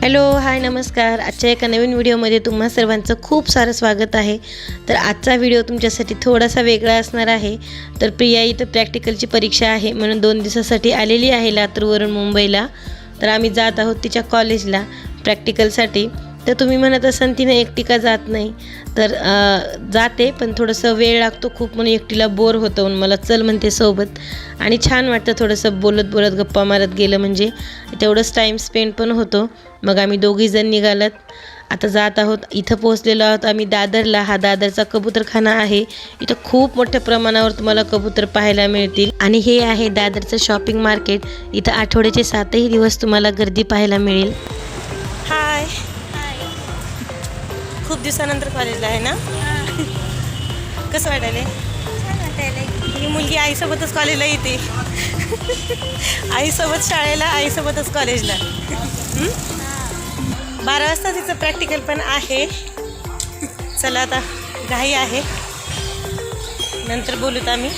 Hello hi नमस्कार. आजच्या एका नवीन व्हिडिओमध्ये तुम्हा सर्वांचं खूप सारं स्वागत आहे. तर आजचा व्हिडिओ तुमच्यासाठी थोडासा वेगळा असणार आहे. तर प्रिया इथं प्रॅक्टिकलची परीक्षा आहे म्हणून 2 दिवसासाठी आलेली आहे लातूरवरून मुंबईला. तर आम्ही जात आहोत तिच्या कॉलेजला प्रॅक्टिकलसाठी. तर तुम्ही म्हणत असाल तिने एकटी का जात नाही, तर जाते पण थोडंसं वेळ लागतो खूप म्हणून एकटीला बोर होतं म्हणून मला चल म्हणते सोबत. आणि छान वाटतं थोडंसं बोलत बोलत गप्पा मारत गेलं म्हणजे तेवढंच टाईम स्पेंड पण होतो. मग आम्ही दोघीजण निघालत आता जात आहोत. इथं पोहोचलेलो आहोत आम्ही दादरला. हा दादरचा कबूतरखाना आहे. इथं खूप मोठ्या प्रमाणावर तुम्हाला कबूतर पाहायला मिळतील आणि हे आहे दादरचं शॉपिंग मार्केट. इथं आठवड्याचे 7ही दिवस तुम्हाला गर्दी पाहायला मिळेल. हाय, खूप दिवसानंतर कॉलेजला आहे ना? कसं वाटायले? छान वाटायला. ही मुलगी आईसोबतच कॉलेजला येते. आईसोबत शाळेला, आईसोबतच कॉलेजला. 12 वाजता तिचं प्रॅक्टिकल पण आहे. चला आता घाई आहे, नंतर बोलूत आम्ही.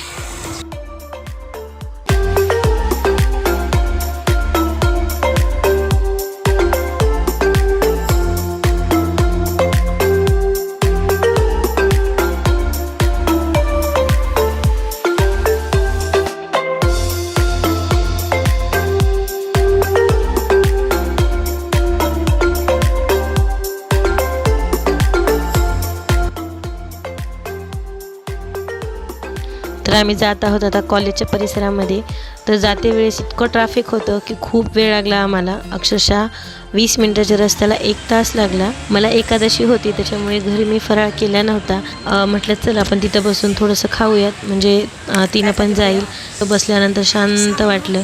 तर आम्ही जात आहोत आता कॉलेजच्या परिसरामध्ये. तर जाते वेळेस इतकं ट्रॅफिक होतं की खूप वेळ लागला आम्हाला. अक्षरशः 20 मिनिटाच्या रस्त्याला 1 तास लागला. मला एकादशी होती त्याच्यामुळे घरी मी फराळ केला नव्हता. म्हटलं चल आपण तिथं बसून थोडंसं खाऊयात म्हणजे तिनं पण जाईल. तर बसल्यानंतर शांत वाटलं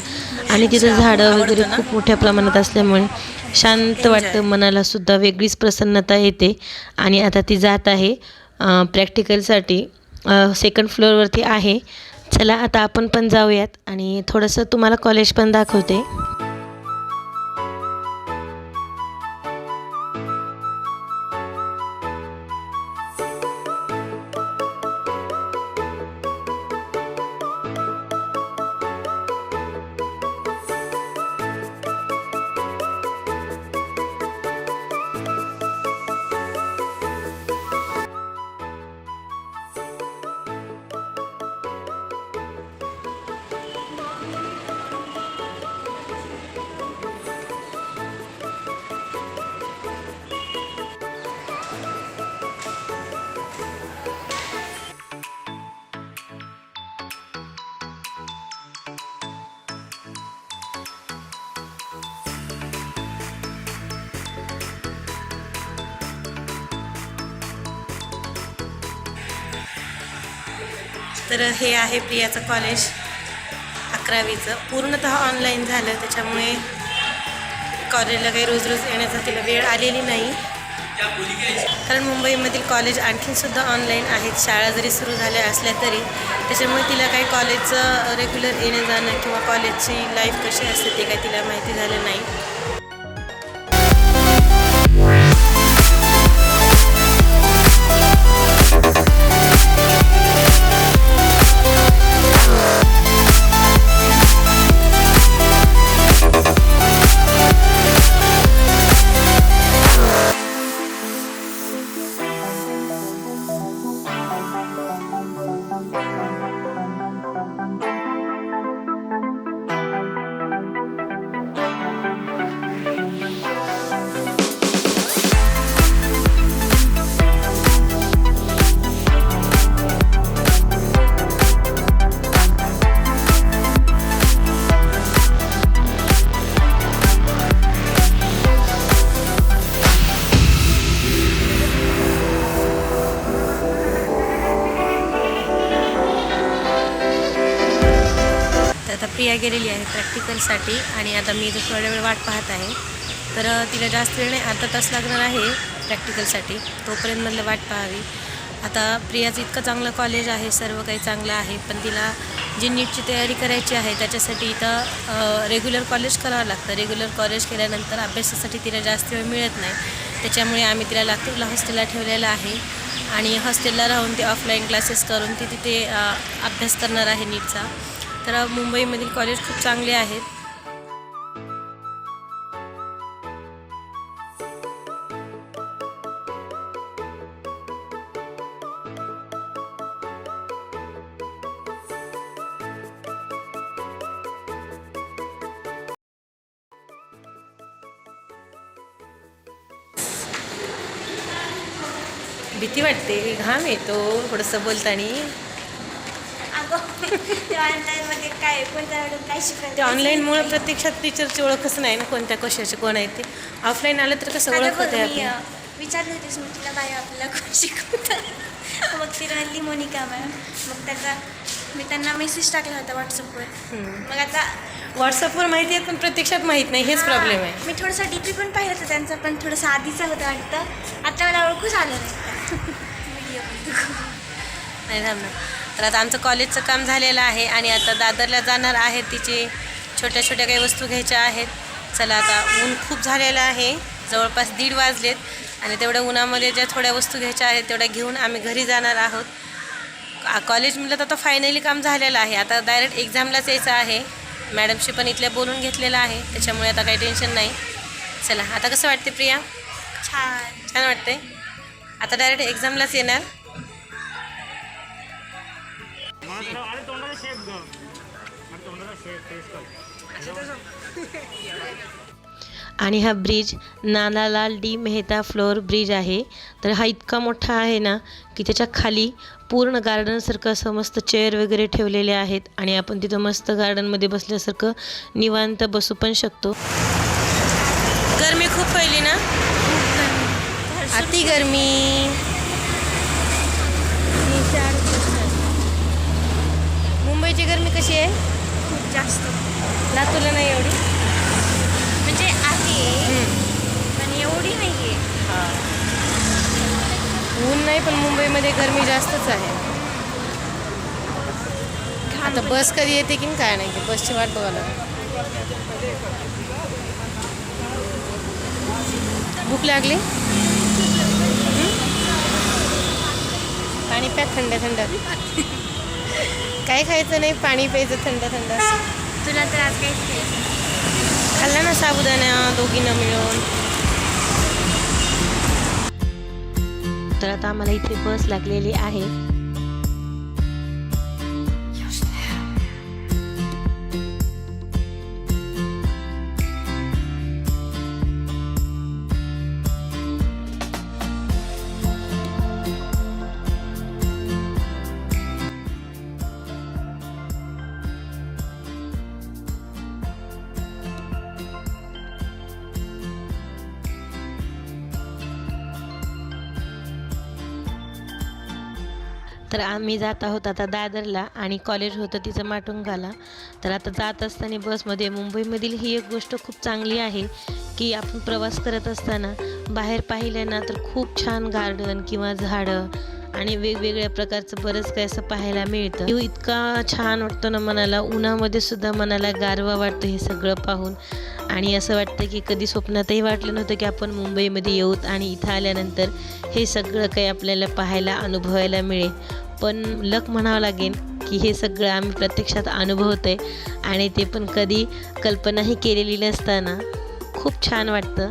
आणि तिथं झाडं वगैरे खूप मोठ्या प्रमाणात असल्यामुळे शांत वाटतं, मनालासुद्धा वेगळीच प्रसन्नता येते. आणि आता ती जात आहे प्रॅक्टिकलसाठी. 2nd फ्लोअरवरती आहे. चला आता आपण पण जाऊयात आणि थोडंसं तुम्हाला कॉलेज पण दाखवते. तर हे आहे प्रियाचं कॉलेज 11वीचं. पूर्णतः ऑनलाईन झालं त्याच्यामुळे कॉलेजला काही रोज रोज येण्याचा तिला वेळ आलेली नाही. कारण मुंबईमधील कॉलेज आणखीनसुद्धा ऑनलाईन आहेत, शाळा जरी सुरू झाल्या असल्या तरी. त्याच्यामुळे तिला काही कॉलेजचं रेग्युलर येणं जाणं किंवा कॉलेजची लाईफ कशी असते ते काही तिला माहिती झालं नाही. आता प्रिया गेलेली आहे प्रॅक्टिकलसाठी आणि आता मी इथं थोड्या वेळ वाट पाहत आहे. तर तिला जास्त वेळ नाही, अर्धा तास लागणार आहे प्रॅक्टिकलसाठी. तोपर्यंत मला वाट पाहावी. आता प्रियाचं इतकं चांगलं कॉलेज आहे, सर्व काही चांगलं आहे, पण तिला जी नीटची तयारी करायची आहे त्याच्यासाठी इथं रेग्युलर कॉलेज करावं लागतं. रेग्युलर कॉलेज केल्यानंतर अभ्यासासाठी तिला जास्त वेळ मिळत नाही. त्याच्यामुळे आम्ही तिला लातूरला हॉस्टेलला ठेवलेलं आहे आणि हॉस्टेलला राहून ती ऑफलाईन क्लासेस करून ती तिथे अभ्यास करणार आहे नीटचा. तर मुंबईमधील कॉलेज खूप चांगले आहेत. भीती वाटते, घाम येतो थोडंसं बोलताना. अगं ते ऑनलाईनमध्ये काय कोणत्या वेळेला काय शिकायचं ते ऑनलाईनमुळे प्रत्यक्षात टीचरची ओळखच नाही ना, कोणत्या कशाचे कोण आहेत ते. ऑफलाईन आलं तर कसं ओळख होते आपली. विचारली होती स्मृतीला बाई आपल्याला कोण शिकवतात. मग ती म्हणली मोनिका मॅम. मग मी त्यांना मेसेज टाकला होता व्हॉट्सअपवर. मग आता व्हॉट्सअपवर माहिती आहे पण प्रत्यक्षात माहीत नाही, हेच प्रॉब्लेम आहे. मी थोडासा डीपी पण पाहिलं होतं त्यांचा, पण थोडंसं आधीचा होता वाटतं. आता मला ओळखूच आलं नाही व्हिडिओ. नाही थांबणार. तर आता आमचं कॉलेजचं काम झालेलं आहे आणि आता दादरला जाणार आहेत. तिचे छोट्या छोट्या काही वस्तू घ्यायच्या आहेत. चला आता ऊन खूप झालेलं आहे, जवळपास 1:30 वाजलेत आणि तेवढ्या उन्हामध्ये ज्या थोड्या वस्तू घ्यायच्या आहेत तेवढ्या घेऊन आम्ही घरी जाणार आहोत. कॉलेज म्हटलं तर आता फायनली काम झालेलं आहे, आता डायरेक्ट एक्झामलाच यायचं आहे. मॅडमशी पण इथल्या बोलून घेतलेलं आहे, त्याच्यामुळे आता काही टेन्शन नाही. चला आता कसं वाटते प्रिया? छान वाटते. आता डायरेक्ट एक्झामलाच येणार. आणि हा bridge Nanalal D Mehta flyover bridge आहे. तर हा इतका मोठा आहे ना की त्याच्या खाली पूर्ण गार्डनसारखं असं मस्त चेअर वगैरे ठेवलेले आहेत आणि आपण तिथं मस्त गार्डनमध्ये बसल्यासारखं निवांत बसू पण शकतो. गरमी खूप पहिली ना, अति गरमी. मुंबईची गरमी कशी आहे? खूप जास्त. लातूरला नाही एवढी, म्हणजे आहे पण एवढी नाही आहे. ऊन नाही पण मुंबईमध्ये गरमी जास्तच आहे. आता बस कधी येते की काय नाही, बसची वाट बघायला. भूक लागली, पाणी प्या थंड थंड. काय खायचं नाही, पाणी प्यायचं थंड थंड. तुला तर आज काहीच खायचं खाल्ला ना साबुदाणा दोघींना मिळून. तर आता आम्हाला इथे बस लागलेली आहे. तर आम्ही जात आहोत आता दादरला आणि कॉलेज होतं तिचं माटुंगाला. तर आता जात असताना बसमध्ये मुंबईमधील ही एक गोष्ट खूप चांगली आहे की आपण प्रवास करत असताना बाहेर पाहिलं ना तर खूप छान गार्डन किंवा झाडं आणि वेगवेगळ्या प्रकारचं बरंच काही असं पाहायला मिळतं. इतका छान वाटतं ना मनाला, उन्हामध्ये सुद्धा मनाला गारवा वाटतं हे सगळं पाहून. आणि असं वाटतं की कधी स्वप्नातही वाटलं नव्हतं की आपण मुंबईमध्ये येऊत आणि इथं आल्यानंतर हे सगळं काही आपल्याला पाहायला अनुभवायला मिळेल. पण लक म्हणावं लागेल की हे सगळं आम्ही प्रत्यक्षात अनुभवतो आहे आणि ते पण कधी कल्पनाही केलेली नसताना खूप छान वाटतं.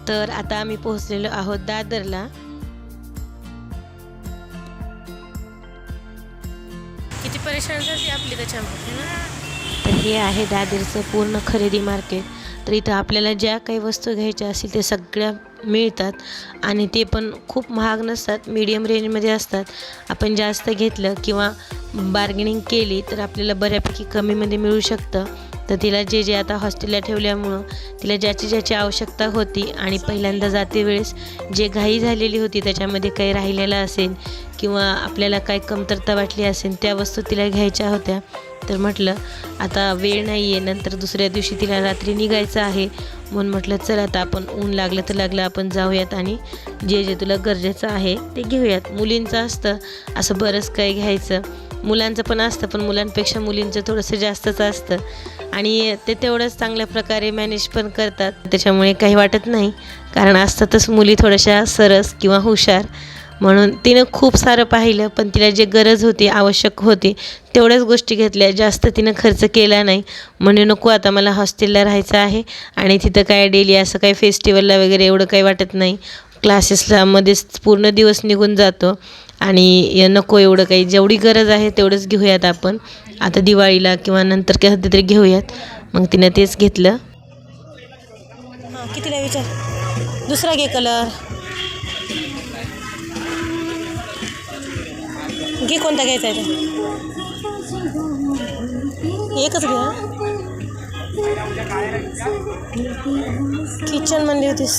तर आता आम्ही पोहोचलेलो आहोत दादरला. किती परेशान झाली आपली त्याच्यामध्ये ना. तर हे आहे दादरचं पूर्ण खरेदी मार्केट. तर इथं आपल्याला ज्या काही वस्तू घ्यायच्या असतील ते सगळ्या मिळतात आणि ते पण खूप महाग नसतात, मीडियम रेंजमध्ये असतात. आपण जास्त घेतलं किंवा बार्गेनिंग केली तर आपल्याला बऱ्यापैकी कमीमध्ये मिळू शकतं. तर तिला जे आता हॉस्टेलला ठेवल्यामुळं तिला ज्याची आवश्यकता होती आणि पहिल्यांदा जाते वेळेस जे घाई झालेली होती त्याच्यामध्ये काही राहिलेलं असेल किंवा आपल्याला काही कमतरता वाटली असेल त्या वस्तू तिला घ्यायच्या होत्या. तर म्हटलं आता वेळ नाही आहे, नंतर दुसऱ्या दिवशी तिला रात्री निघायचं आहे, म्हणून म्हटलं चल आता आपण ऊन लागलं तर लागलं आपण जाऊयात आणि जे तुला गरजेचं आहे ते घेऊयात. मुलींचं असतं असं बरंच काही घ्यायचं, मुलांचं पण असतं पण मुलांपेक्षा मुलींचं थोडंसं जास्तच असतं आणि ते तेवढंच चांगल्या प्रकारे मॅनेज पण करतात, त्याच्यामुळे काही वाटत नाही. कारण असतातच मुली थोड्याशा सरस किंवा हुशार, म्हणून तिनं खूप सारं पाहिलं, पण तिला जे गरज होती, आवश्यक होती तेवढ्याच गोष्टी घेतल्या, जास्त तिनं खर्च केला नाही. म्हणे नको आता मला हॉस्टेलला राहायचं आहे आणि तिथं काय डेली असं काही फेस्टिवलला वगैरे एवढं काही वाटत नाही. क्लासेसला मध्येच पूर्ण दिवस निघून जातो आणि नको एवढं काही, जेवढी गरज आहे तेवढंच घेऊयात आपण आता दिवाळीला किंवा नंतर कधीतरी घेऊयात. मग तिनं तेच घेतलं. हां कितीला विचार, दुसरा घे कलर, घे कोणता घ्यायचा आहे ते एकच घ्या. किचन म्हणली होतीस.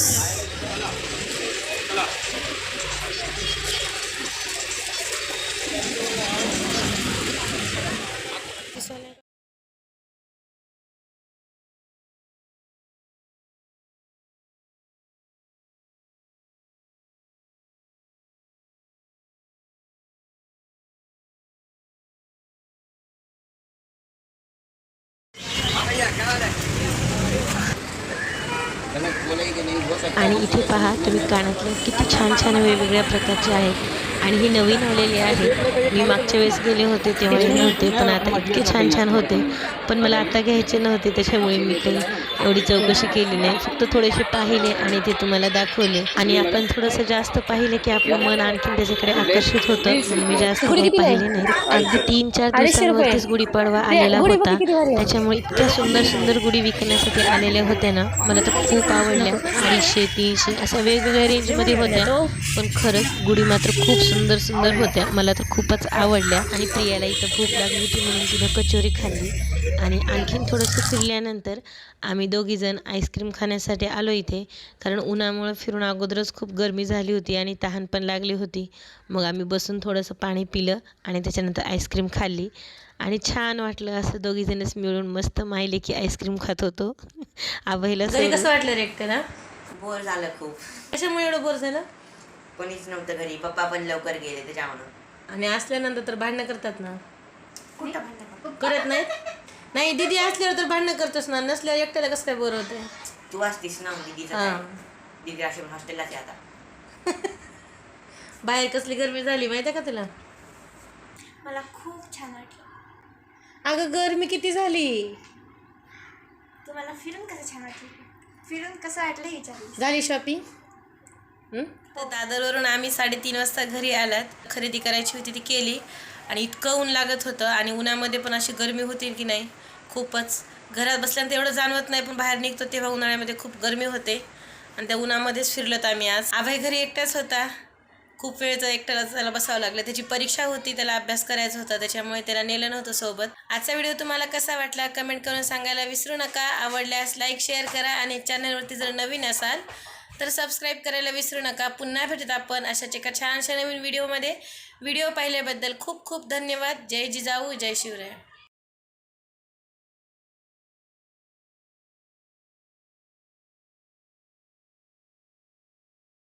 आणि इथे पहा तुम्ही कानातले किती छान छान वेगवेगळ्या प्रकारचे आहेत आणि ही नवीन आलेली आहे. मी मागच्या वेळेस गेले होते तेव्हा नव्हते, पण आता इतके छान छान होते. पण मला आता घ्यायचे नव्हते, त्याच्यामुळे मी काही एवढी चौकशी केली नाही. फक्त थोडेसे पाहिले आणि ते तुम्हाला दाखवले. आणि आपण थोडंसं जास्त पाहिले की आपलं मन आणखीन त्याच्याकडे आकर्षित होतं, म्हणून मी जास्त काही पाहिले नाही. अगदी 3-4 दिवसांवरतीच गुढीपाडवा आलेला होता, त्याच्यामुळे इतक्या सुंदर सुंदर गुढी विकण्यासाठी आलेल्या होत्या ना, मला तर खूप आवडल्या. 250-300 अशा वेगवेगळ्या रेंजमध्ये होत्या, पण खरंच गुढी मात्र खूप सुंदर सुंदर होत्या. मला तर खूपच आवडल्या. आणि प्रियाला इथं भूक लागली होती म्हणून तिनं कचोरी खाल्ली. आणि आणखीन थोडंसं फिरल्यानंतर आम्ही दोघीजण आईस्क्रीम खाण्यासाठी आलो इथे, कारण उन्हामुळं फिरून अगोदरच खूप गरमी झाली होती आणि तहान पण लागली होती. मग आम्ही बसून थोडंसं पाणी पिलं आणि त्याच्यानंतर आईस्क्रीम खाल्ली आणि छान वाटलं. असं दोघीजणच मिळून मस्त मायले की आईस्क्रीम खात होतो. आबाईला कसं वाटलं रे एकट्याला? बोर झालं खूप. कशामुळे एवढं बोर झालं? कोणीच नव्हतं घरी, पप्पा पण लवकर गेले त्याच्यामुळं. आणि असल्यानंतर तर भांडणं करतात ना? कुठं भांडण करत नाहीत? नाही, दीदी असल्यावर तर भांडणं करतोस ना, नसल्यावर एकट्याला कसं काय बोर होते? तू असतीस ना दीदीचं हां. काय? दीदी अशी हॉस्टेललाच आहे आता. बाहेर कसली गरमी झाली माहिती आहे का तुला? मला खूप छान वाटलं. अगं गरमी किती झाली. तुम्हाला फिरून कसं छान वाटलं? फिरून कसं वाटलं हे विचारलं. झाली शॉपिंग? तर दादरवरून आम्ही 3:30 वाजता घरी आलात. खरेदी करायची होती ती केली आणि इतकं ऊन लागत होतं आणि उन्हामध्ये पण अशी गरमी होती की नाही खूपच. घरात बसल्यानंतर एवढं जाणवत नाही, पण बाहेर निघतो तेव्हा उन्हाळ्यामध्ये खूप गरमी होते आणि त्या उन्हामध्येच फिरलोत आम्ही आज. आभाई घरी एकटाच होता, खूप वेळचं एकट्याला त्याला बसावं लागलं. त्याची परीक्षा होती, त्याला अभ्यास करायचा होता, त्याच्यामुळे त्याला नेलं नव्हतं सोबत. आजचा व्हिडिओ तुम्हाला कसा वाटला कमेंट करून सांगायला विसरू नका. आवडल्यास लाईक शेअर करा आणि चॅनलवरती जर नवीन असाल तर सबस्क्राईब करायला विसरू नका. पुन्हा भेटत आपण अशाच एका छानशा नवीन व्हिडिओमध्ये. व्हिडिओ पाहिल्याबद्दल खूप खूप धन्यवाद. जय जिजाऊ, जय शिवराय.